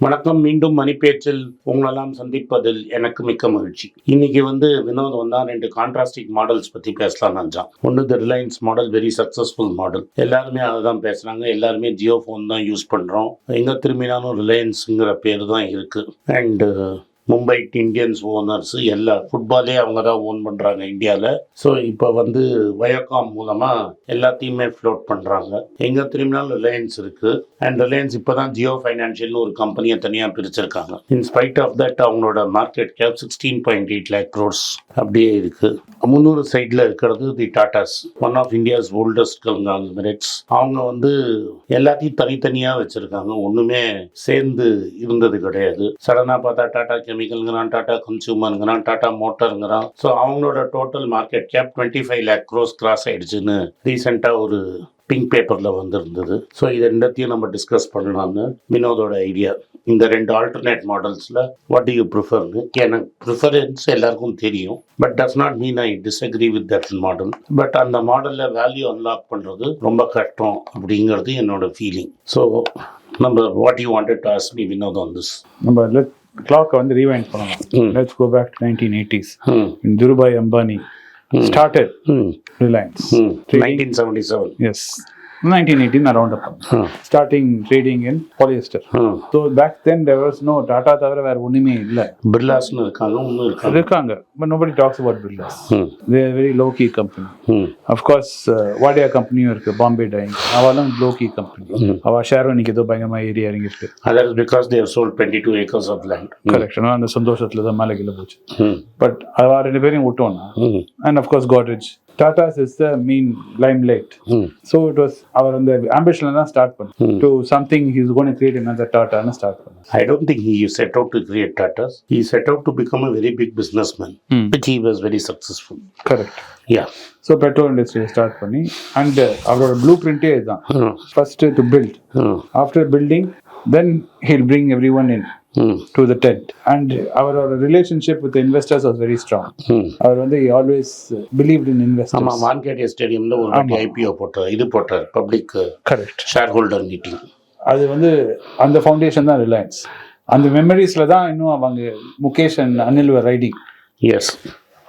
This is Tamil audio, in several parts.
வணக்கம். மீண்டும் மணிப்பேச்சில் உங்களெல்லாம் சந்திப்பதில் எனக்கு மிக்க மகிழ்ச்சி. இன்னைக்கு வினோத் வந்தா 2 கான்ட்ராஸ்டிக் மாடல்ஸ் பத்தி பேசலாம் நினைச்சான். ஒன்று the Reliance model, very successful model. எல்லாருமே அதை தான் பேசுறாங்க. எல்லாருமே ஜியோ ஃபோன் தான் யூஸ் பண்றோம். எங்க திரும்பினாலும் ரிலையன்ஸுங்கிற பேர் தான் இருக்கு. அண்ட் மும்பை இந்தியன்ஸ் ஓனர்ஸ் எல்லா ஃபுட்பாலே அவங்க தான் ஓன் பண்ணுறாங்க இந்தியாவில். ஸோ இப்போ வயோகாம் மூலமாக எல்லாத்தையுமே ஃப்ளோட் பண்ணுறாங்க. எங்கே திரும்பினாலும் ரிலையன்ஸ் இருக்குது. அண்ட் ரிலையன்ஸ் இப்போ தான் ஜியோ ஃபைனான்ஷியல்னு ஒரு கம்பெனியை தனியாக பிரிச்சிருக்காங்க. இன் ஸ்பைட் ஆஃப் தட் அவங்களோட மார்க்கெட் கேப் 16.8 lakh crores அப்படியே இருக்குது. 300 சைடில் இருக்கிறது the Tatas, one of India's oldest conglomerates. அவங்க எல்லாத்தையும் தனித்தனியாக வச்சுருக்காங்க. ஒன்றுமே சேர்ந்து இருந்தது கிடையாது. சடனாக பார்த்தா டாட்டா கெமிக்கல்ங்கிறான், டாட்டா கன்சூமருங்கிறான், டாட்டா மோட்டருங்கிறான். ஸோ அவங்களோட total market cap 25 lakh crores cross ஆயிடுச்சுன்னு ரீசெண்டாக ஒரு பிங்க் பேப்பரில் வந்திருந்தது. ஸோ இது ரெண்டத்தையும் நம்ம டிஸ்கஸ் பண்ணலாம்னு வினோதோட ஐடியா. இந்த 2 ஆல்டர்னேட் மாடல்ஸில் வாட் டு யூ ப்ரிஃபர்னு எனக்கு ப்ரிஃபரன்ஸ் எல்லாருக்கும் தெரியும். But does not mean I disagree with that model. But அந்த மாடலில் வேல்யூ அன்லாக் பண்ணுறது ரொம்ப கஷ்டம் அப்படிங்கிறது என்னோட ஃபீலிங். ஸோ நம்ம what you wanted to ask me Vinod on this? நம்ம clock rewind பண்ணலாம். Let's go back to 1980s. Dhirubhai Ambani started Reliance. 1977. Yes. 1918 around up. Starting trading in polyester. So back then there was no Tata தவிர வேற ஒண்ணுமே இல்ல. பிர்லாஸ்னு இருக்காங்க, but nobody talks about Birlas. They are very low key company. Of course Wadia company இருக்கு, Bombay Dyeing, அவளும் low key company. அவ ஷேர் இன்னைக்கு ஏதோ பயங்கரமா ஏறி இறங்கி இருக்கு. That is because they have sold 22 acres of land. Correct. அந்த சந்தோஷத்துல தான் மேல கீழ போச்சு. But அவ ரெண்டு பேரையும் விட்டோம்னா, and of course Godrej, Tata's is the main limelight. So it was our ambition to start to something he's going to create another Tata and start. I don't think he set out to create Tatas. He set out to become a very big businessman, which he was very successful. Correct. Yeah. So petrol industry start பண்ணி and our blueprint is first to build. After building, then he'll bring everyone in to the tent. And our relationship with the investors was very strong. He always believed in investors. ஆமா, வான்கேடியா ஸ்டேடியம்ல ஒரு வாட்டி ஐபிஓ போட்டார் பப்ளிக் ஷேர் ஹோல்டர் மீட்டிங். அது அந்த ஃபவுண்டேஷன் தான் ரிலையன்ஸ். அந்த மெமரிஸ்ல தான் இன்னும் அவங்க Mukesh and Anil riding. Yes,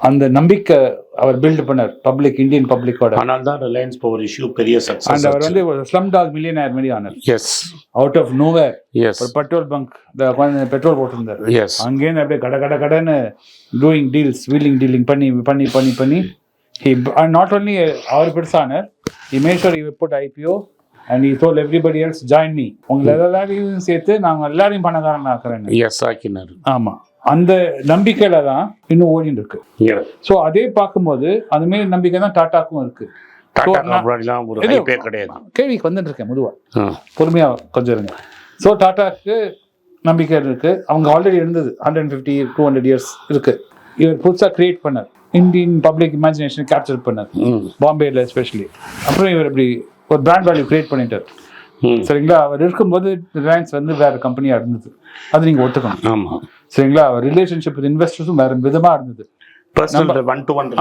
அந்த நம்பிக்கை அவர் பில்ட் பண்ணார் பப்ளிக், இந்தியன் பப்ளிக்கோட. ஆனால் தான் ரிலையன்ஸ் பவர் இஷ்யூ பெரிய சக்சஸ். அண்ட் அவர் ஒரு ஸ்லம் டாக் மில்லியனர் மாதிரி ஆனார். Yes, out of nowhere. Yes, ஒரு பெட்ரோல் பங்க் பெட்ரோல் போட்டிருந்தார். எஸ், அங்கேருந்து அப்படியே கடன்னு டூயிங் டீல்ஸ், வீலிங் டீலிங் பண்ணி நாட் ஒன்லி அவர் பெருசானார். he made sure he put IPO and he told everybody else join me. உங்களை எல்லாரையும் சேர்த்து நாங்கள் எல்லாரையும் பணக்காரன் ஆக்குறேன். எஸ் ஆக்கினார். ஆமா, அந்த நம்பிக்கையில தான் இன்னும் ஓடிட்டு இருக்கு. ஸோ அதே பார்க்கும்போது அது மாரி நம்பிக்கை தான் டாட்டாக்கும் இருக்கு. கேள்விக்கு வந்துட்டு இருக்கேன் மெதுவா, பொறுமையா கொஞ்சம் இருங்க. ஸோ டாட்டாக்கு நம்பிக்கை இருக்கு. அவங்க ஆல்ரெடி இருந்தது 150-200 years இருக்கு. இவர் புதுசா கிரியேட் பண்ணார், இந்தியன் பப்ளிக் இமேஜினேஷன் கேப்சர் பண்ணார் பாம்பேல எஸ்பெஷலி. அப்புறம் இவர் இப்படி ஒரு பிராண்ட் வேல்யூ கிரியேட் பண்ணிட்டார். சரிங்களா? அவர் இருக்கும்போது ரிலையன்ஸ் வேற கம்பெனியா இருந்தது, அது நீங்க ஒத்துக்கணும். ஆமா, சரிங்களா? அவர் ரிலேஷன்ஷிப் வித் இன்வெஸ்டர்ஸும் வேற விதமா இருந்தது.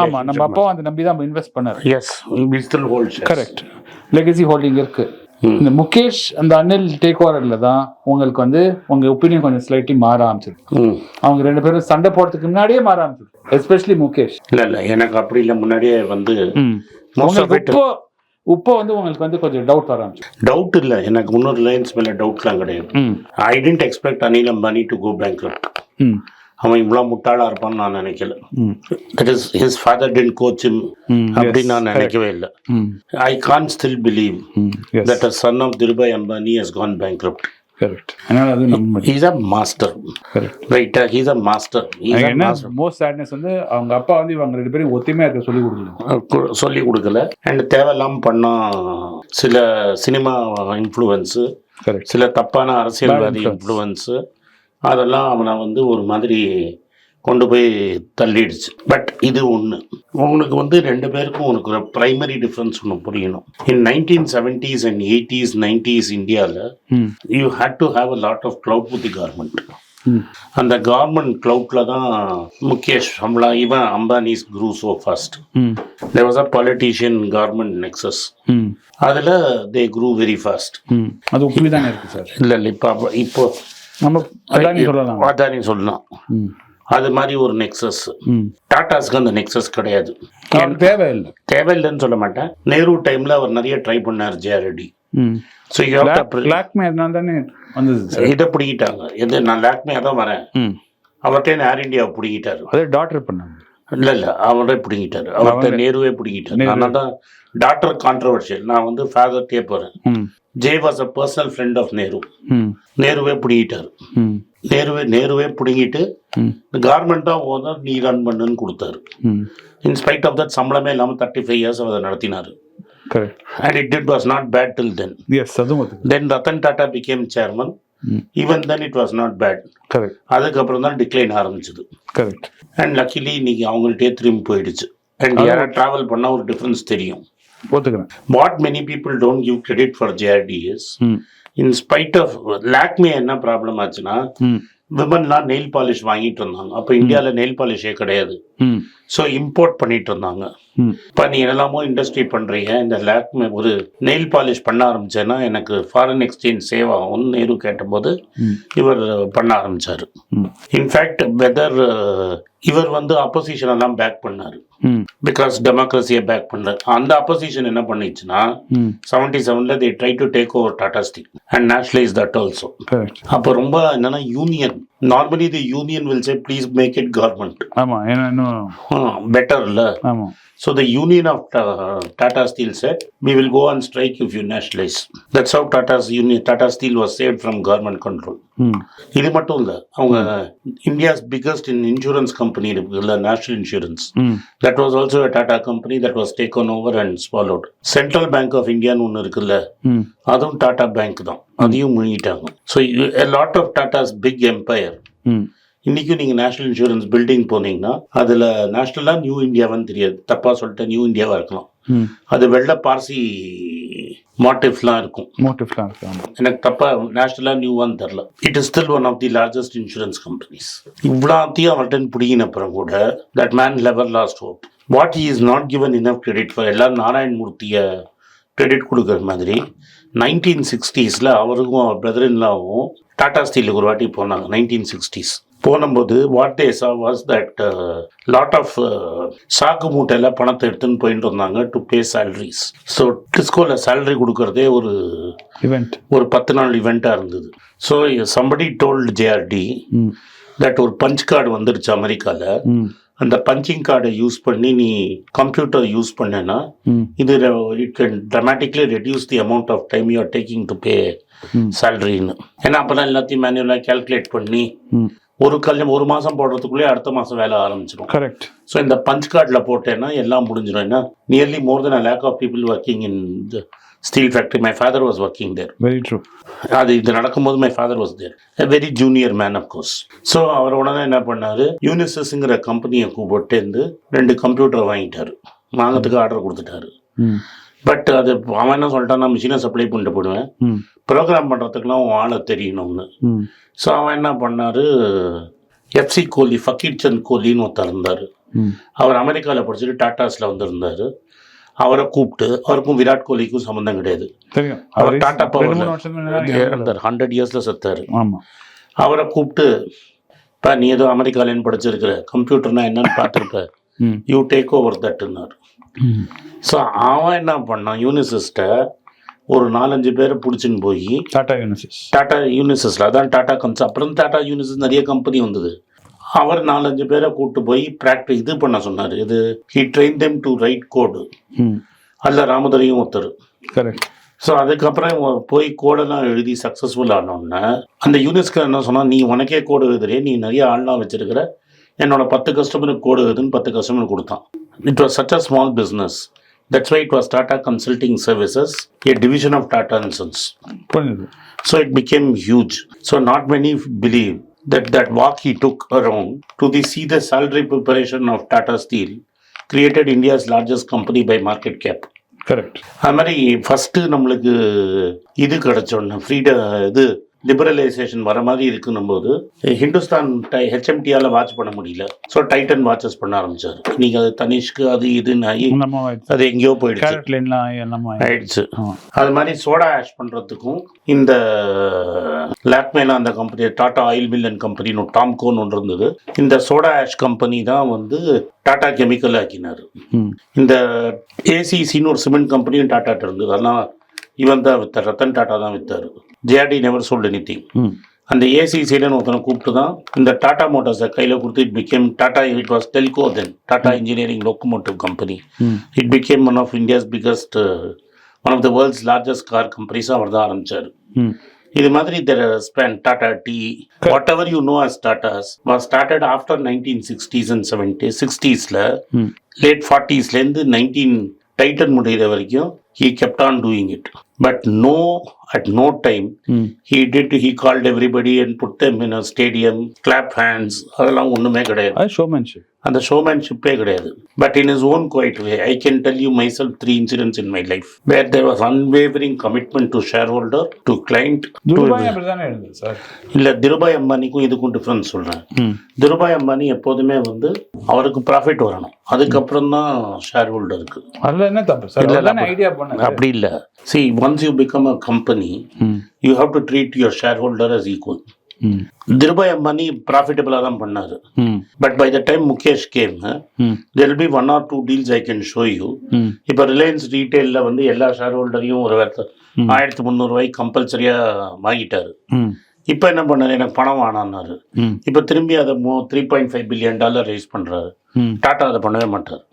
ஆமா, நம்ம அப்பா அந்த நம்பி தான் இன்வெஸ்ட் பண்ணாரு. Yes, we still hold shares. Correct. Legacy holding இருக்கு. இந்த முகேஷ் அந்த அனில் டேக் ஓவர்ல தான் உங்களுக்கு உங்க ஒப்பீனியன் கொஞ்சம் ஸ்லைட்லி மாற ஆரம்பிச்சிருக்கு. அவங்க ரெண்டு பேரும் சண்டை போடுறதுக்கு முன்னாடியே மாற ஆரம்பிச்சிருக்கு, எஸ்பெஷலி முகேஷ். இல்ல எனக்கு அப்படி இல்ல, முன்னாடியே இப்போ உங்களுக்கு கொஞ்சம் டவுட் வர ஆரம்பிச்சு. டவுட் இல்ல, எனக்கு இன்னொரு ரிலையன்ஸ் மேல டவுட்லாம் கிடையாது. I didn't expect Anil Ambani to go bankrupt. அவன் இவ்வளவு முட்டாளா இருப்பான்னு நான் நினைக்கல. That is, his father didn't coach him அப்படின்னு நான் நினைக்கவே இல்லை. I can't still believe that a son of Dhirubhai Ambani has gone bankrupt. Correct. He's a master. Correct. Right, he's a master. Most sadness அவங்க அப்பா இவங்க ரெண்டு பேரும் ஒத்துமையா இருக்க சொல்லி கொடுக்கல. அண்ட் தேவையில்லாம பண்ணா சில சினிமா இன்ஃப்ளூயன்ஸ், சில தப்பான அரசியல்வாதி இன்ஃப்ளூயன்ஸ், அதெல்லாம் அவனை ஒரு மாதிரி கொண்டு போய் தள்ளிடுச்சு. பட் இது ஒன்று, உனக்கு ரெண்டு பேருக்கும் உனக்கு ஒரு ப்ரைமரி டிஃப்ரென்ஸ் ஒன்று புரியணும். இன் 1970s and 80s 90s இந்தியாவில் you had to have a lot of clout with the government. அந்த கவர்மெண்ட் க்ளவுட்ல தான் முகேஷ் இவன் Ambanis grew so fast. There was a politician government nexus. அதில் தே க்ரூ வெரி ஃபாஸ்ட். அது உண்மைதானே இருக்கு சார்? இல்லை இப்போ நம்ம அதானி சொல்லலாம். அதானி சொல்லலாம். ம். அது மாதிரி ஒரு நெக்ஸஸ். ம். டாட்டாஸ்க்கு அந்த நெக்ஸஸ் கிடையாது. தேவையில்லை. தேவையில்லைன்னு சொல்ல மாட்டேன். நேரு டைம்ல அவர் நிறைய ட்ரை பண்ணார் ஜேஆர்டி. ம். ஸோ லாக்மே அதனால தானே வந்தது. இதை பிடிக்கிட்டாங்க. எது நான் லாக்மே தான் வரேன். ம். அவர்கிட்ட ஏர் இந்தியாவை பிடிக்கிட்டாரு. அதே டாக்டர் பண்ணாங்க. இல்ல அவரே பிடிங்கிட்டாரு. அவர்கிட்ட நேருவே பிடிங்கிட்டாரு. அதனால தான் டாக்டர் கான்ட்ரவர்ஷியல். நான் வந்து ஃபாதர்ட்டே போறேன். J was a personal friend of Nehru. நேருவே பிடிங்கிட்டாரு. நேருவே பிடிங்கிட்டு கவர்மெண்டா ஓனர் நீ ரன் பண்ணுன்னு கொடுத்தாரு. இன்ஸ்பைட் ஆஃப் தட் சம்பளமே இல்லாமல் 35 years அதை நடத்தினாரு. And it was not bad till then. Yes, then Ratan Tata became chairman. Even then it was not bad. Correct. அதுக்கப்புறம் தான் டிக்ளைன் ஆரம்பிச்சது. Correct. And luckily இன்னைக்கு அவங்கள்ட்டே திரும்பி போயிடுச்சு. And யாரா டிராவல் பண்ணா ஒரு டிஃபரன்ஸ் தெரியும். ஒத்துக்கிறேன். What many people don't give credit for JRD is in spite of Lakme என்ன ப்ராப்ளம் ஆச்சுன்னா விமன்லாம் நெயில் பாலிஷ் வாங்கிட்டு இருந்தாங்க. அப்போ இந்தியாவில் நெயில் பாலிஷே கிடையாது. ஸோ இம்போர்ட் பண்ணிட்டு இருந்தாங்க. இப்போ நீ என்னெல்லாமோ இண்டஸ்ட்ரி பண்ணுறீங்க, இந்த லாக்மே ஒரு நெயில் பாலிஷ் பண்ண ஆரம்பிச்சேன்னா எனக்கு ஃபாரின் எக்ஸ்சேஞ்ச் சேவ் ஆகும்னு நேரு கேட்டபோது இவர் பண்ண ஆரம்பிச்சாரு. இன்ஃபேக்ட் வெதர் இவர் வந்து அப்போசிஷன் எல்லாம் பேக் பண்ணாரு. பிகாஸ் டெமோக்ரஸியை பேக் பண்ணார். அந்த அப்போசிஷன் என்ன பண்ணிச்சுன்னா 77ல they tried to take over Tata Steel and nationalize that also. அப்போ ரொம்ப என்னன்னா union, normally the union will say please make it government. ஆமா, ஏன்னா பெட்டர் இல்ல. ஆமா. So the union of Tata Steel said, we will go on strike if you nationalize. That's how Tata Steel was saved from government control. இது மட்டும் இல்ல, அவங்க இந்தியாஸ் பிகஸ்ட் இன்சூரன்ஸ் கம்பெனி இருக்குல்ல, national insurance, that was also a Tata company that was taken over and swallowed. Central Bank of India ஒன்னு இருக்குல்ல, அதுவும் டாடா பேங்க் தான், அதையும் முழுங்கிட்டாங்க. So a lot of Tata's big empire. இன்னைக்கும் நீங்கள் நேஷனல் இன்சூரன்ஸ் பில்டிங் போனீங்கன்னா அதில் நேஷனலாக நியூ இந்தியாவான்னு தெரியாது, தப்பாக சொல்லிட்டு நியூ இந்தியாவாக இருக்கலாம். அது வெள்ளை பார்சி மோட்டிவ்ஸ்லாம் இருக்கும். எனக்கு தப்பாக நேஷனலாக நியூவான்னு தெரில. It is still one of the largest insurance companies. இவ்வளோத்தையும் அவர்கிட்ட பிடிக்கின அப்புறம் கூட that man never lost hope. What he is not given enough credit for, எல்லாரும் நாராயண் மூர்த்தியை கிரெடிட் கொடுக்குற மாதிரி 1960s அவருக்கும் அவர் பிரதர்-இன்-லாவும் டாடா ஸ்டீலுக்கு ஒரு வாட்டி போனாங்க. 1960s போனும்போது வாட் தே சா வாஸ் தட் லாட் ஆஃப் சாக்கு மூட்டையில் பணத்தை எடுத்துன்னு போயிட்டு வந்தாங்க டு பே சேலரிஸ். ஸோ டிஸ்கோவில் சேலரி கொடுக்கறதே ஒரு 10 நாள் இவெண்ட்டாக இருந்தது. So somebody told JRD that ஒரு பஞ்ச் கார்டு வந்துருச்சு அமெரிக்காவில். அந்த பஞ்சிங் கார்டை யூஸ் பண்ணி நீ கம்ப்யூட்டர் யூஸ் பண்ணேன்னா இது it can dramatically reduce the amount of time you are taking to pay சேலரின்னு. ஏன்னா அப்போதான் எல்லாத்தையும் மேனுவலாக கேல்குலேட் பண்ணி ஒரு மாதம் போடுறதுக்குள்ளே அடுத்த மாதம் வேலை ஆரம்பிச்சிடும். கரெக்ட். ஸோ இந்த பஞ்ச் கார்டில் போட்டேன்னா எல்லாம் முடிஞ்சிடும். ஏன்னா nearly more then a lakh of people working in the steel factory. My father was working there. Very true. இது நடக்கும்போது my father was there. A very junior man of course. So அவர் உடனே என்ன பண்ணாரு, யூனிசஸ்ங்கிற கம்பெனியை கூப்பிட்டு 2 கம்ப்யூட்டர் வாங்கிட்டாரு. வாங்கிறதுக்கு ஆர்டர் கொடுத்துட்டாரு. பட் அது அவன் என்ன சொல்லிட்டான், நான் மிஷினை சப்ளை பண்ணிட்டு போடுவேன், ப்ரோக்ராம் பண்ணுறதுக்குலாம் ஆளை தெரியணும்னு. ஸோ அவன் என்ன பண்ணாரு, எஃப்சி கோலி, ஃபக்கீர் சந்த் கோலின்னு ஒருத்தர் இருந்தார். அவர் அமெரிக்காவில் படிச்சுட்டு டாட்டாஸில் வந்திருந்தார். அவரை கூப்பிட்டு, அவருக்கும் விராட் கோலிக்கும் சம்மந்தம் கிடையாது. அவர் டாட்டா பவரில் இருந்தார், 100 years செத்தார். அவரை கூப்பிட்டு, இப்போ நீ ஏதோ அமெரிக்காலேன்னு படிச்சிருக்கிற, கம்ப்யூட்டர்னா என்னன்னு பார்த்துருக்க, யூ டேக் ஓவர் தட்டுன்னாரு. ஸோ அவன் என்ன பண்ணான், யூனிசிஸ்ட்டை ஒரு 4-5 பேரை பிடிச்சின்னு போய் டாடா யூனிசிஸ்ல, அதான் டாடா கன்ஸ், அப்புறம் டாடா யூனிசிஸ் நிறைய கம்பெனி வந்தது. அவர் 4-5 பேரை கூப்பிட்டு போய் இது பண்ண சொன்னார். இது he train them to write code. அதில் ராமதுரையும் ஒருத்தர். கரெக்ட். ஸோ அதுக்கப்புறம் போய் கோடெல்லாம் எழுதி சக்ஸஸ்ஃபுல் ஆனோடனே அந்த யூனிஸ்க்கு என்ன சொன்னால், நீ உனக்கே கோடு எழுதுறிய, நீ நிறைய ஆள்லாம் வச்சிருக்கிற, என்னோட 10 கஸ்டமருக்கு கோடு எழுதுன்னு 10 கஸ்டமருக்கு கொடுத்தான். It was such a small business. That's why it was Tata Consulting Services, a division of Tata & Sons. So it became huge. So not many believe that walk he took around to see the salary preparation of Tata Steel created India's largest company by market cap. Correct. அது மாதிரி ஃபஸ்ட்டு நம்மளுக்கு இது கிடச்சோன்னு ஃப்ரீடம், இது லிபரலைசேஷன் வர மாதிரி இருக்குன்னும் போது ஹிந்துஸ்தான் ஹெச்எம்டியால வாட்ச் பண்ண முடியல. ஸோ டைட்டன் வாட்சஸ் பண்ண ஆரம்பிச்சாரு. நீங்க அது தனிஷ்க்கு அது இதுன்னு ஆகி அது எங்கேயோ ஆயிடுச்சு. அது மாதிரி சோடா ஆஷ் பண்றதுக்கும் இந்த லாக்மேல அந்த company Tata oil mill and கம்பெனின்னு டாம்கோன்னு ஒன்று இருந்தது. இந்த சோடா ஆஷ் கம்பெனி தான் வந்து டாடா கெமிக்கல் ஆக்கினாரு. இந்த ஏசிசின்னு ஒரு சிமெண்ட் கம்பெனியும் டாட்டா இருந்தது. அதெல்லாம் இவன் தான் வித்தார், ரத்தன் டாட்டா தான் வித்தாரு. JRD never sold anything. அந்த ஏசிசிலன்னு ஒருத்தனை கூப்பிட்டு தான் இந்த டாடா மோட்டார்ஸை கையில் கொடுத்து it became Tata. It was Telco then, Tata engineering locomotive company. It became one of India's biggest, one of the world's largest car கம்பெனிஸாக அவர் தான் ஆரம்பிச்சார். இது மாதிரி ஸ்பென் Tata tea, whatever you know as Tatas was started after 1960s and 70s. 60sல லேட் 40sலேருந்து 19 டைட்டன் முடிகிற வரைக்கும் he kept on doing it. But at no time he called everybody and put them in a stadium, clap hands. அதெல்லாம் ஒண்ணுமே கிடையாது. அது ஷோமேன்ஷிப். அந்த ஷோமேன்ஷிப்பே கிடையாது. But in his own quiet way, I can tell you myself 3 incidents in my life where there was unwavering commitment to shareholder, to client. துருபாய் அப்படிதானே இருந்தது சார். இல்ல, திருபாய் அம்பானிக்கும் இதுக்கும் டிஃபரன்ஸ் சொல்றேன். திருபாய் அம்பானி எப்போதுமே வந்து அவருக்கு ப்ராஃபிட் வரணும், அதுக்கப்புறம் தான் ஷேர் ஹோல்டருக்கு. அதுல என்ன தப்பு சார்? இல்ல ஐடியா பண்ணு. அப்படி இல்ல. See, once you become a company, you have to treat your shareholder as equal. Dhirubhai Ambani ப்ராஃபிட்டபிளா தான் பண்ணாரு. But by the time Mukesh came, there will be 1 or 2 deals I can show you. இப்ப ரிலையன்ஸ் ரீட்டைல்ல வந்து எல்லா ஷேர் ஹோல்டரையும் ஒரு 1300 ரூபாய்க்கு கம்பல்சரியா வாங்கிட்டாரு. இப்ப என்ன பண்ணாரு, எனக்கு பணம் வேணான்னாரு. இப்ப திரும்பி அதை $3.5 billion ரைஸ் பண்றாரு. டாடா அதை பண்ணவே மாட்டார்.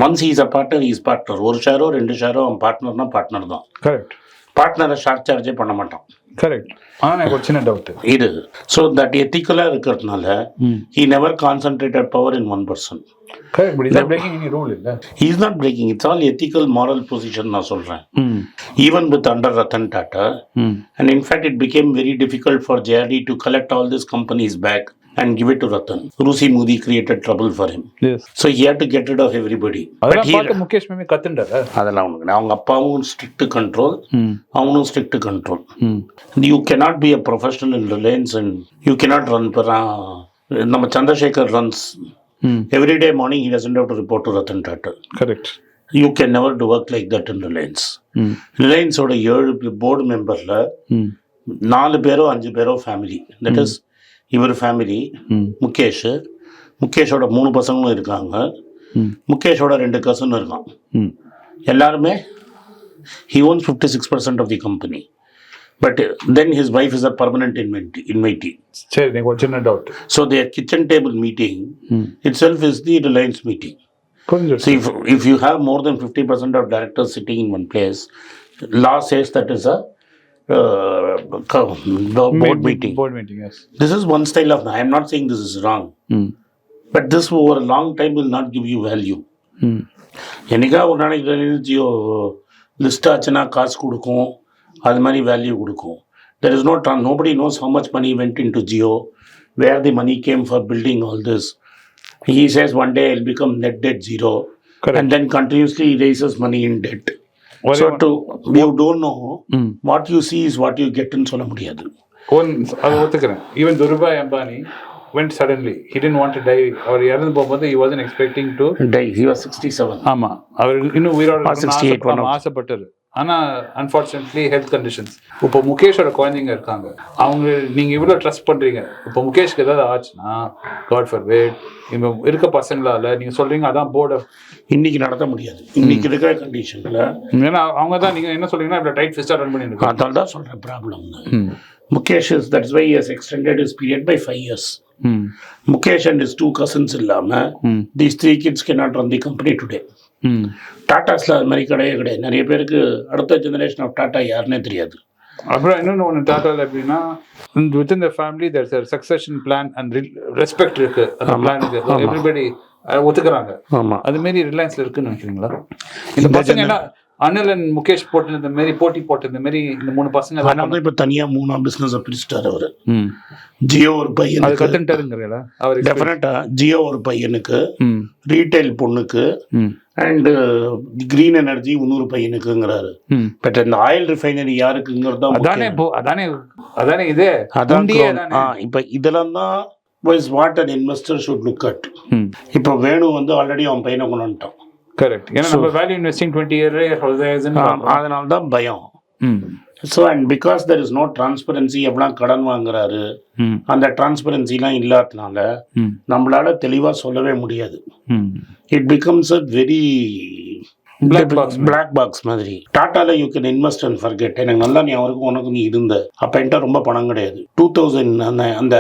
Once is a partner, is partner. ஒரு ஷேரோ 2 ஷேரோ அவன் பார்ட்னர்னா பார்ட்னர் தான். கரெக்ட். பார்ட்னரை ஷார்ட் சார்ஜே பண்ண மாட்டான். கரெக்ட். ஆனால் எனக்கு ஒரு சின்ன டவுட் இது. ஸோ தட் எத்திக்கலாக இருக்கிறதுனால he never concentrated power in one person. Correct, but is that breaking any rule? He is not breaking. It's all ethical, moral position நான் சொல்கிறேன். Even with under Ratan Tata, and in fact it became very difficult for JRD to collect all these companies back and give it to Ratan. Rusi Modi created trouble for him. Yes. So he had to get rid of everybody. அதெல்லாம் பார்த்து முகேஷ் மேமே கத்துண்டாரு. அதெல்லாம் அவங்க அப்பாவும் ஸ்ட்ரிக்ட் கண்ட்ரோல், அவனும் strict control. You cannot be a professional in Reliance and you cannot run. நம்ம Chandrasekhar runs. Every day morning he doesn't have to report to Ratan Tata. Correct. You can never do work like that in Reliance. Reliance ஓட 7 போர்டு மெம்பர்ல 4 பேரோ 5 பேரோ ஃபேமிலி. தட் இஸ் இவர் ஃபேமிலி, முகேஷோட 3 பசங்களும் இருக்காங்க, முகேஷோட 2 கசனும் இருக்கான். எல்லாருமே he owns 56% of the company. But then his wife is a permanent invitee. சரி, எனக்கு ஒரு சின்ன doubt. So their kitchen table meeting itself is the Reliance meeting. See, if you have more than 50% of directors sitting in one place, law says that is a board meeting. Board meeting, yes. This is one style of. I am not saying this is wrong, but this over a long time will not give you value. என்னைக்கா ஒரு நாளைக்கு ஜியோ லிஸ்ட் ஆச்சுன்னா காசு கொடுக்கும், அது மாதிரி வேல்யூ கொடுக்கும். There is nobody knows how much money went into Jio, where the money came for building all this. He says one day I'll become net debt zero. Correct. And then continuously he raises money in debt. So you don't know what you see is what you get ன்னு சொல்ல முடியாது. அதை ஒத்துக்கிறேன். Even Dhirubhai Ambani went suddenly. He didn't want to die. அவர் இறந்து போகும்போது he wasn't expecting to die. He was 67. ஆமா, அவர் இன்னும் உயிரோட 68 ஆசைப்பட்டாரு. ஆனால் அன்ஃபார்ச்சுனேட்லி ஹெல்த் கண்டிஷன்ஸ். இப்போ முகேஷோட குழந்தைங்க இருக்காங்க, அவங்க நீங்கள் இவ்வளோ ட்ரஸ்ட் பண்ணுறீங்க. இப்போ முகேஷ்க்கு ஏதாவது ஆச்சுன்னா காட் ஃபார் வேட் இப்போ இருக்க பசங்களால் நீங்கள் சொல்கிறீங்க அதான் போர்டு இன்னைக்கு நடத்த முடியாது. இன்னைக்கு இருக்கிற கண்டிஷனில் ஏன்னா அவங்க தான் நீங்கள் என்ன சொல்கிறீங்கன்னா இவ்வளோ டைட் ஃபிஸ்டாக ரன் பண்ணியிருக்கோம். அதால் தான் சொல்கிறேன் problem. Mukesh is that's why has extended his period by 5 years. Mukesh and his 2 cousins இல்லாமல் these 3 kids cannot run the company today. டாட்டாஸ்ல அது மாதிரி கிடையாது. நிறைய பேருக்கு அடுத்த ஜெனரேஷன் ஆஃப் டாட்டா யாருன்னே தெரியாது. அப்புறம் இன்னொன்று ஒன்று டாட்டாவில் எப்படின்னா within the family there's a succession plan and respect இருக்கு. அந்த பிளானுக்கு எவ்ரிபடி ஒத்துக்கிறாங்க. அது மாரி ரிலையன்ஸ்ல இருக்குன்னு நினைக்கிறீங்களா? இந்த பசங்க என்ன அனில் அண்ட் முகேஷ் போட்டு இந்த மாதிரி போட்டி போட்டு இந்த மாதிரி இந்த 3 பசங்க அதனால தான் இப்ப தனியா 3 பிசினஸ் பிரிச்சுட்டாரு அவரு. ஜியோ ஒரு பையன் அது கத்துட்டாருங்கறல அவர் டெஃபினட்டா ஜியோ ஒரு பையனுக்கு, ரீட்டைல் பொண்ணுக்கு அண்ட் கிரீன் எனர்ஜி இன்னொரு பையனுக்குங்கிறாரு. பட் இந்த ஆயில் ரிஃபைனரி யாருக்குங்கிறது அதானே இது அதான் இப்ப இதெல்லாம் தான் what an investor should look at. இப்ப வேணு வந்து ஆல்ரெடி அவன் பையனை கொண்டு வந்துட்டான். கரெக்ட். ஏன்னா நம்ம வேல்யூ இன்வெஸ்டிங் 20 இயர்ஸ் அதனால தான் பயம். So and because there is no transparency, எவ்வளோ கடன் வாங்குறாரு, அந்த டிரான்ஸ்பரன்சிலாம் இல்லாதனால நம்மளால தெளிவாக சொல்லவே முடியாது. It becomes a very black box மாதிரி. டாட்டால you can invest and forget. எனக்கு நல்லா நீ அவருக்கும் உனக்கு நீ இருந்த அப்போ என்கிட்ட ரொம்ப பணம் கிடையாது. 2000 அந்த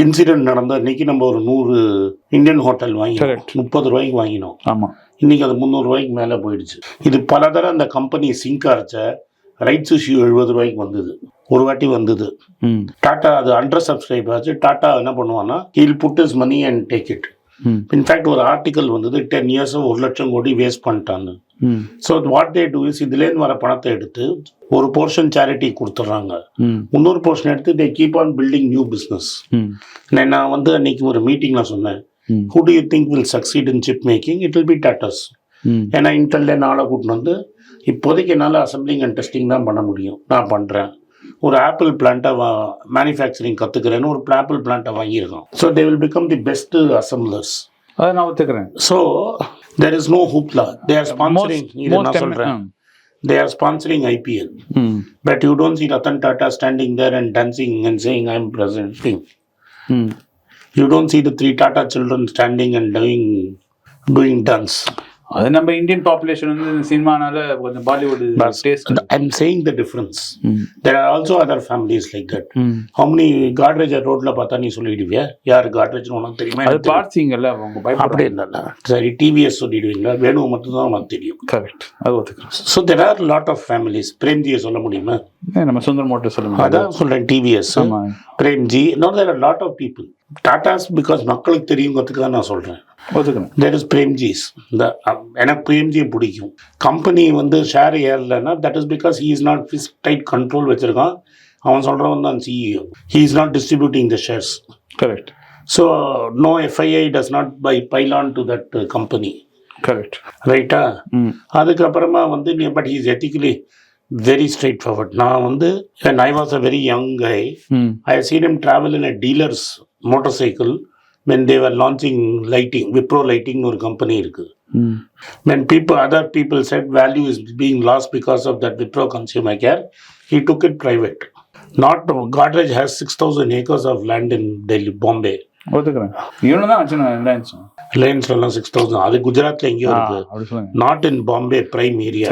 இன்சிடென்ட் நடந்த அன்னைக்கு நம்ம ஒரு 100 இந்தியன் ஹோட்டல் வாங்கி 30 ரூபாய்க்கு வாங்கினோம். ஆமாம், இன்னைக்கு அது 300 ரூபாய்க்கு மேலே போயிடுச்சு. இது பல தடவை அந்த கம்பெனி சிங்க் அரைச்ச ரைட்ஸ் இஷ்யூ 70 ரூபாய்க்கு வந்தது, ஒரு வாட்டி வந்தது. டாட்டா அது அண்டர் சப்ஸ்கிரைப் ஆச்சு. டாட்டா என்ன பண்ணுவான்னா he'll put his money and take it. In fact ஒரு ஆர்டிக்கல் வந்தது 10 இயர்ஸ் 1 லட்சம் கோடி வேஸ்ட் பண்ணிட்டான்னு. So what they do is இதுலேருந்து வர பணத்தை எடுத்து ஒரு போர்ஷன் சேரிட்டி கொடுத்துட்றாங்க, இன்னொரு போர்ஷன் எடுத்து they keep on building new business. நான் வந்து அன்னைக்கு ஒரு மீட்டிங்ல சொன்னேன், who do you think will succeed in chip making? It will be Tatas. ஏன்னா இன்டெல்ல நாளை கூட்டின்னு வந்து இப்போதைக்கு என்னால் அசம்பிளிங் அண்ட் டெஸ்டிங் தான் பண்ண முடியும், நான் பண்ணுறேன். ஒரு ஆப்பிள் பிளான்ட்டை மேனுஃபேக்சரிங் கற்றுக்கிறேன்னு ஒரு ஆப்பிள் பிளான்ட்டை வாங்கியிருக்கோம். So they will become the best assemblers. அதை நான் ஒத்துக்கிறேன். So there is no hoopla. They are sponsoring, இது நான் சொல்கிறேன், they are sponsoring IPL. But you don't see Ratan Tata standing there and dancing and saying I am presenting. You don't see the 3 Tata children standing and doing dance. அது நம்ம இந்தியன் பாப்புலேஷன் வந்து சினிமானால கொஞ்சம் Bollywood taste. I'm saying the difference. There are also other families like that. How many Godrej ரோட்ல பார்த்தா நீ சொல்லிடுவியா யார் காட்ரேஜ்னு உனக்கு தெரியுமா? அது பார்த்தீங்கல்ல, அவங்க அப்படி இல்லைல்ல. சரி, டிவிஎஸ் சொல்லிடுவீங்களா? வேணும் மட்டும் தான் உனக்கு தெரியும். கரெக்ட், அது ஒத்துக்கிறேன். So there are lot of families. பிரேம்ஜியை சொல்ல முடியுமா? நம்ம சுந்தர் மோட்டர் சொல்ல முடியும். அதான் சொல்றேன், TVS, Premji. No, there are a lot of people. Tatas because மக்களுக்கு தெரியுங்கிறதுக்கு தான் நான் சொல்கிறேன். There is Premjis. எனக்கு பிரேம்ஜியை பிடிக்கும். கம்பெனி வந்து ஷேர் ஏறலைன்னா that is because he is not tight control வச்சுருக்கான். அவன் சொல்கிறவன் தான் CEO. He is not distributing the shares. Correct. So no FII does not file on to that company. Correct, ரைட்டா? அதுக்கப்புறமா வந்து but he is ethically very straightforward. நான் வந்து when I was a very young guy, I have seen him travel in a dealer's motorcycle when they were launching lighting. Wipro lighting ஒரு company இருக்கு. When other people said value is being lost because of that Wipro consumer care, he took it private. Not Godrej has 6,000 acres of land in Delhi, Bombay. ஒத்துக்கிறேன். இவனு தான் வச்சுனா ரிலையன்ஸ்லாம் 6,000. அது குஜராத்ல எங்கேயோ இருக்கு, not in Bombay prime area.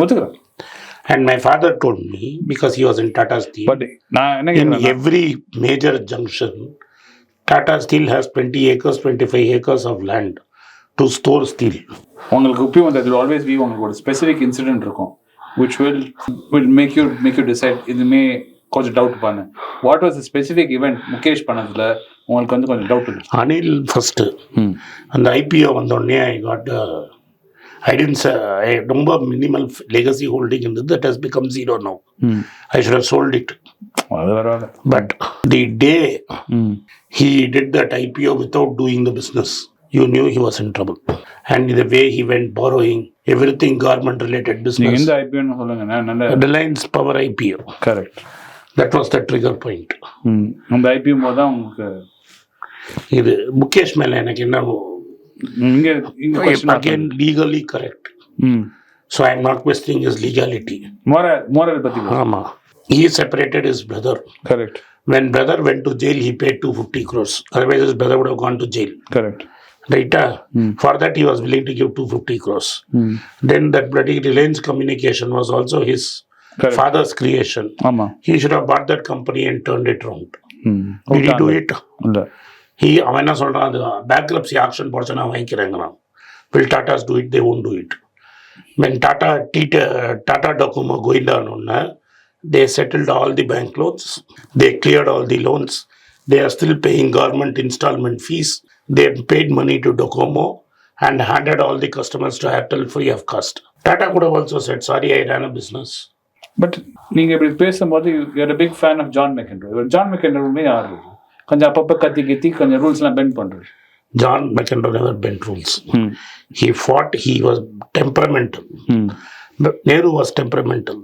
ஒத்துக்கிறேன். And my father told me, because he was in Tata Steel, but in every major junction, Tata Steel has 20 acres, 25 acres of land to store steel. உங்களுக்கு உப்பியும் there will always be உங்களுக்கு ஒரு specific incident இருக்கும் which will make you decide இதுமே கொஞ்சம் டவுட் பண்ணு. What was the specific event Mukesh பண்ணதுல உங்களுக்கு வந்து கொஞ்சம் டவுட் இருந்துச்சு? அனில் ஃபர்ஸ்ட் அந்த IPO வந்த உடனே I didn't say, ரொம்ப minimal legacy holding in that has become zero now. I should have sold it. But the day he did that IPO without doing the business, you knew he was in trouble. And the way he went borrowing, everything government related business. இந்த IPO ன்னு சொல்லுங்க. Reliance Power IPO. Correct. That was the trigger point. அந்த IPO போது தான் உங்களுக்கு இது முகேஷ் மேல எனக்கு என்ன again legally correct. So I am not questioning his legality. Moral பத்தி ஆமா. He separated his brother. Correct. When brother went to jail, he paid 250 crores. Otherwise his brother would have gone to jail. Correct. Right? For that he was willing to give 250 crores. Then that bloody Reliance Communication was also his father's creation. He should have bought that company and turned it around. Did he do it? அவன் என்ன சொல்கிறான், அது பேங்க்ரப்சி ஆக்ஷன் போடுச்சு நான் வாங்கிக்கிறேங்கிறான். Will Tatas do it? They won't do it. When Tata Docomo கோயிண்டானோன்னு they settled all the bank loans, they cleared all the loans, they are still paying government installment fees, they paid money to Docomo and handed all the customers to Airtel free of cost. Tata could have also said, sorry, I ran a business. பட் நீங்க இப்படி பேசும்போது you're a big fan of John McEnroe. இவர் ஜான் மெக்கென்ரோவுமே யார் கொஞ்சம் அப்பப்போ கத்தி கத்தி கொஞ்சம் ரூல்ஸ்லாம் பெண்ட் பண்றாரு. John McEnroe never bent rules. He fought, he was temperamental. But Nehru was temperamental.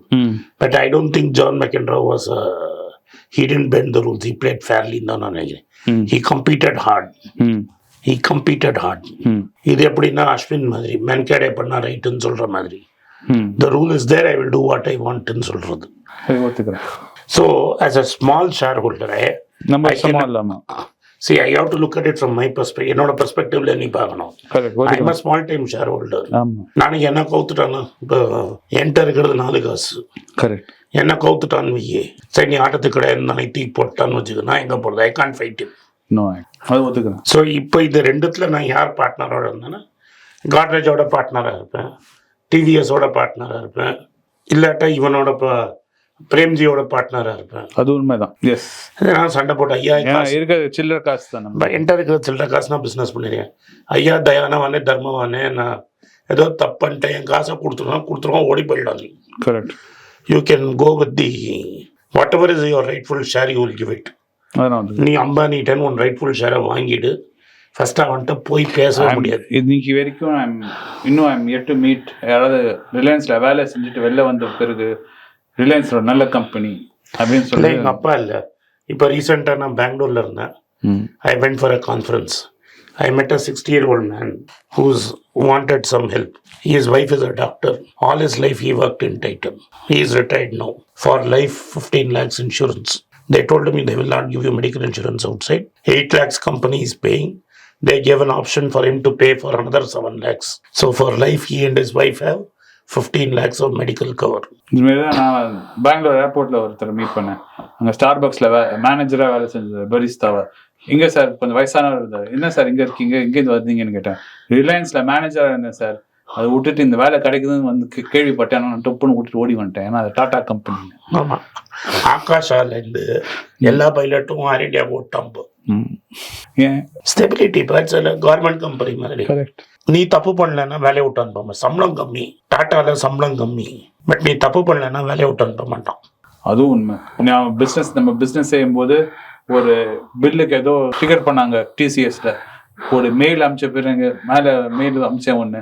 But I don't think John McEnroe was, he didn't bend the rules. He played fairly. No. He competed hard. He competed hard. இது எப்படின்னா அஸ்வின் மாதிரி மென்கேடே பண்ணா ரைட்டுன்னு சொல்ற மாதிரி. The rule is there, I will do what I want ன்னு சொல்றது. So as a small shareholder, see, I have to look at it from my perspective. என்னோட பெர்ஸ்பெக்டிவ்ல நீ பார்க்கணும். I am a small time shareholder. நாளைக்கு என்ன கவுத்துட்டாங்க, இப்போ என்கிட்ட இருக்கிறது 4 காசு. என்ன கவுத்துட்டான்னு வையே, சரி நீ ஆட்டத்துக்கு கிடையாது நாளைக்கு தூக்கி போட்டான்னு வச்சுக்க, நான் எங்க போறது? I can't fight him. So இப்போ இது ரெண்டுத்துல நான் யார் பார்ட்னரோட இருந்தேன்னா காட்ரேஜோட பார்ட்னராக இருப்பேன், டிவிஎஸோட பார்ட்னராக இருப்பேன், இல்லாட்டா இவனோட பிரேம்ஜியோட பார்ட்னராக இருப்பேன். அது உண்மைதான். எஸ், நான் சண்டை போட்டு ஐயா இருக்கிற சில்லற காசு தான் என்கிட்ட இருக்கிற சில்லற காசு நான் பிஸ்னஸ் பண்ணிடுறேன். ஐயா தயானவானே தர்மவானே, நான் ஏதோ தப்பு பண்ணிட்டேன், என் காசை கொடுத்துருவோம் ஓடி போயிடாது. Correct. You can go with the whatever is your rightful share, you will give it. நீ அம்பானிட்டேன்னு உன் ரைட்ஃபுல் ஷேரை வாங்கிட்டு ஃபர்ஸ்ட் அவன்கிட்ட போய் பேசவே முடியாது. இன்னைக்கு வரைக்கும் ஐம் yet to meet யாராவது ரிலையன்ஸ்ல வேலை செஞ்சுட்டு வெளில வந்த பிறகு ரிலையன்ஸ் ஒரு நல்ல கம்பெனி அப்படின்னு சொல்லி எங்கள் அப்பா இல்லை. இப்போ ரீசெண்டாக நான் பெங்களூர்ல இருந்தேன். I went for a conference. I met a 60-year-old man who's wanted some help. His wife is a doctor. All his life he worked in Titan. He is retired now. For life, 15 lakhs insurance. They told him they will not give you medical insurance outside. 8 lakhs company is paying. They gave an option for him to pay for another 7 lakhs. So for life, he and his wife have 15 lakhs of medical cover. இதுமாரிதான் நான் பெங்களூர் ஏர்போர்ட்ல ஒருத்தர் மீட் பண்ணேன். அங்கே ஸ்டார்பக்ஸ்ல மேனேஜரா வேலை செஞ்சது பரிஸ்தாவா. இங்க சார் கொஞ்சம் வயசானவர் இருந்தார். என்ன சார் இங்க இருக்கீங்க, எங்கேருந்து வந்தீங்கன்னு கேட்டேன். ரிலையன்ஸ்ல மேனேஜரா இருந்தேன் சார், அதை விட்டுட்டு இந்த வேலை கிடைக்குதுன்னு வந்து கேள்விப்பட்டேன். நான் டொப்புன்னு விட்டுட்டு ஓடி வந்துட்டேன். ஏன்னா அது டாடா கம்பெனி. ஆமா, ஆகாஷால இருந்து எல்லா பைலட்டும் ஆர் இண்டியா ஓட்டாம். ஏன் ஸ்டெபிலிட்டி கவர்மெண்ட் கம்பெனி மாதிரி. நீ தப்பு பண்ணலன்னா வேலையை விட்டு அனுப்பாம. சம்பளம் கம்மி, டாட்டால சம்பளம் கம்மி. பட் நீ தப்பு பண்ணலன்னா வேலையை விட்டு அனுப்ப மாட்டான். அதுவும் உண்மை. நம்ம பிசினஸ் செய்யும் போது ஒரு பில்லுக்கு ஏதோ டிக்கெட் பண்ணாங்க டிசிஎஸ்ல, ஒரு மெயில் அமிச்ச பிறகு மேல மெயில் அமிச்சேன் ஒண்ணு,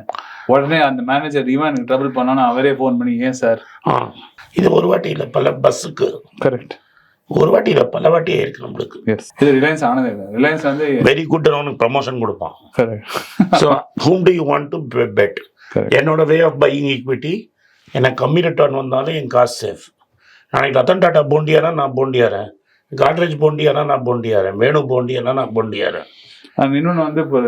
உடனே அந்த மேனேஜர் இவன் எனக்கு ட்ரபிள் பண்ணான்னு அவரே ஃபோன் பண்ணி ஏன் சார் இது ஒரு வாட்டி இல்லை பல பஸ்ஸுக்கு. கரெக்ட், ஒரு வாட்டி இல்லை பல வாட்டி இருக்கு நம்மளுக்கு. இது ரிலையன்ஸ் ஆனது இல்லை. ரிலையன்ஸ் வந்து வெரி குட், அவனுக்கு ப்ரமோஷன் கொடுப்பான். So whom do you want to bet? என்னோட வே ஆஃப் பையிங் ஈக்விட்டி, எனக்கு கம்மி ரிட்டர்ன் வந்தாலும் என் காசு சேஃப். நாளைக்கு ரத்தன் டாட்டா போண்டியானா நான் போண்டியாரேன், காட்ரேஜ் போண்டியானா நான் போண்டியாரேன், வேணு போண்டியானா நான் போண்டியாரேன். இன்னொன்று வந்து இப்போ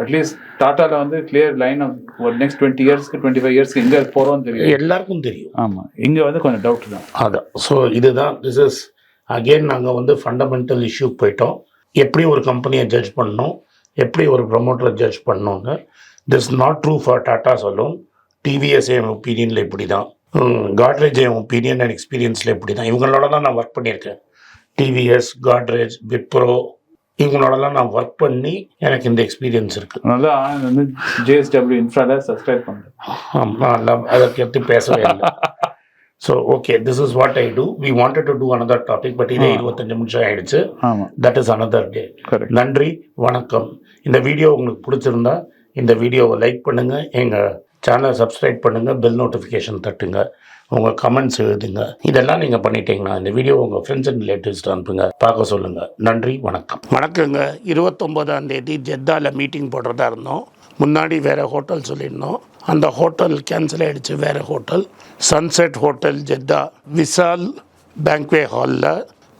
அட்லீஸ்ட் டாட்டாவில் வந்து கிளியர் லைன் ஆஃப் ஒரு நெக்ஸ்ட் 20 இயர்ஸ்க்கு 25 இயர்ஸ்க்கு எங்கே போகிறோம்னு தெரியும், எல்லாருக்கும் தெரியும். ஆமாம், இங்கே வந்து கொஞ்சம் டவுட் தான். அதான். ஸோ இதுதான் திஸ் இஸ் அகெயின் நாங்கள் வந்து ஃபண்டமெண்டல் இஷ்யூக்கு போயிட்டோம். எப்படி ஒரு கம்பெனியை ஜட்ஜ் பண்ணணும், எப்படி ஒரு ப்ரொமோட்டரை ஜட்ஜ் பண்ணணும்னு. This not true for tata சொல்லும். டிவிஎஸ் என் ஒப்பீனியனில் இப்படி தான், காட்ரேஜ் என் ஒப்பீனியன் அண்ட் எக்ஸ்பீரியன்ஸில் இப்படி தான். இவங்களோட தான் நான் ஒர்க் பண்ணியிருக்கேன். டிவிஎஸ், காட்ரேஜ், விப்ரோ, இவங்களோடலாம் நான் ஒர்க் பண்ணி எனக்கு இந்த எக்ஸ்பீரியன்ஸ் இருக்குது. அதனால வந்து ஜேஎஸ்டபிள்யூ இன்ஃப்ரால சப்ஸ்கிரைப் பண்ணுறேன். ஆமாம், அதை பற்றி பேசவே இல்லை. So okay, this is what I do. We wanted to do another topic, but இதே 25 நிமிஷம் ஆயிடுச்சு. That is another day. நன்றி, வணக்கம். இந்த வீடியோ உங்களுக்கு பிடிச்சிருந்தா இந்த வீடியோவை லைக் பண்ணுங்கள், எங்கள் சேனலை சப்ஸ்கிரைப் பண்ணுங்கள், பெல் நோட்டிஃபிகேஷன் தட்டுங்க, உங்கள் கமெண்ட்ஸ் எழுதுங்க. இதெல்லாம் நீங்கள் பண்ணிட்டீங்கன்னா இந்த வீடியோ உங்கள் ஃப்ரெண்ட்ஸ் அண்ட் ரிலேட்டிவ்ஸ்ட்டு அனுப்புங்க, பார்க்க சொல்லுங்கள். நன்றி, வணக்கம். வணக்கங்க. 29ஆம் தேதி ஜெத்தாவில் மீட்டிங் போடுறதா இருந்தோம். முன்னாடி வேறு ஹோட்டல் சொல்லியிருந்தோம். அந்த ஹோட்டல் கேன்சல் ஆகிடுச்சு. வேறு ஹோட்டல், சன்செட் ஹோட்டல் ஜெத்தா, விசால் பேங்க்வே ஹாலில்,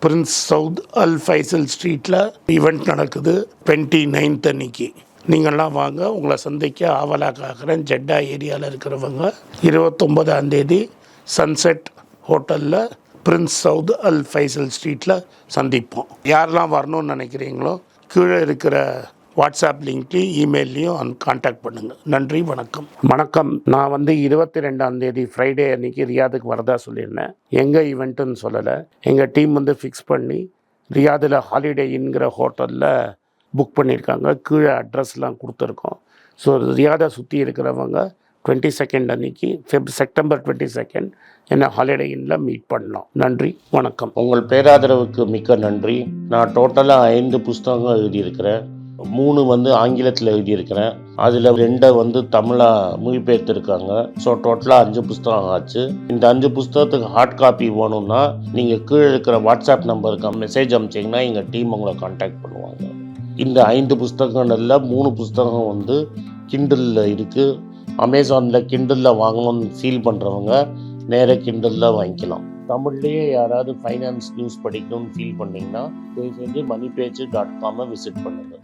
பிரின்ஸ் சவுத் அல் ஃபைசல் ஸ்ட்ரீட்டில் ஈவெண்ட் நடக்குது 29th அன்னைக்கு. நீங்கள்லாம் வாங்க, உங்களை சந்திக்க ஆவலாக ஆகிறேன். ஜெட்டா ஏரியாவில் இருக்கிறவங்க 29ஆம் தேதி சன்செட் ஹோட்டலில் பிரின்ஸ் சவுத் அல் ஃபைசல் ஸ்ட்ரீட்டில் சந்திப்போம். யாரெல்லாம் வரணும்னு நினைக்கிறீங்களோ கீழே இருக்கிற வாட்ஸ்அப் லிங்க்லேயும் இமெயில்லையும் கான்டாக்ட் பண்ணுங்கள். நன்றி, வணக்கம். வணக்கம். நான் வந்து 22ஆம் தேதி ஃப்ரைடே அன்றைக்கி ரியாதுக்கு வரதா சொல்லியிருந்தேன். எங்கள் ஈவெண்ட்டுன்னு சொல்லலை. எங்கள் டீம் வந்து ஃபிக்ஸ் பண்ணி ரியாதில் ஹாலிடே இன்கிற ஹோட்டலில் புக் பண்ணியிருக்காங்க. கீழே அட்ரஸ்லாம் கொடுத்துருக்கோம். ஸோ ரியாதை சுற்றி இருக்கிறவங்க 22 அன்னைக்கு செப்டம்பர் 22 என்ன ஹாலிடே இன்னில் மீட் பண்ணலாம். நன்றி, வணக்கம். உங்கள் பேராதரவுக்கு மிக்க நன்றி. நான் டோட்டலாக 5 புஸ்தகங்கள் எழுதியிருக்கிறேன். 3 வந்து ஆங்கிலத்தில் எழுதியிருக்கிறேன். அதில் 2 தமிழாக மொழிபெயர்த்துருக்காங்க. ஸோ டோட்டலாக 5 புஸ்தகம் ஆச்சு. இந்த 5 புஸ்தகத்துக்கு ஹார்ட் காப்பி வேணும்னா நீங்கள் கீழே இருக்கிற வாட்ஸ்அப் நம்பருக்கு மெசேஜ் அனுப்பிச்சிங்கன்னா எங்கள் டீம் உங்களை கான்டாக்ட் பண்ணுவாங்க. இந்த 5 புஸ்தகங்களில் 3 புஸ்தகம் கிண்டலில் இருக்குது. அமேசானில் கிண்டலில் வாங்கணும்னு ஃபீல் பண்ணுறவங்க நேராக கிண்டலில் வாங்கிக்கலாம். தமிழ்லேயே யாராவது ஃபைனான்ஸ் நியூஸ் படிக்கணும்னு ஃபீல் பண்ணிங்கன்னா தயவுசெஞ்சு moneypage.com விசிட் பண்ணுங்கள்.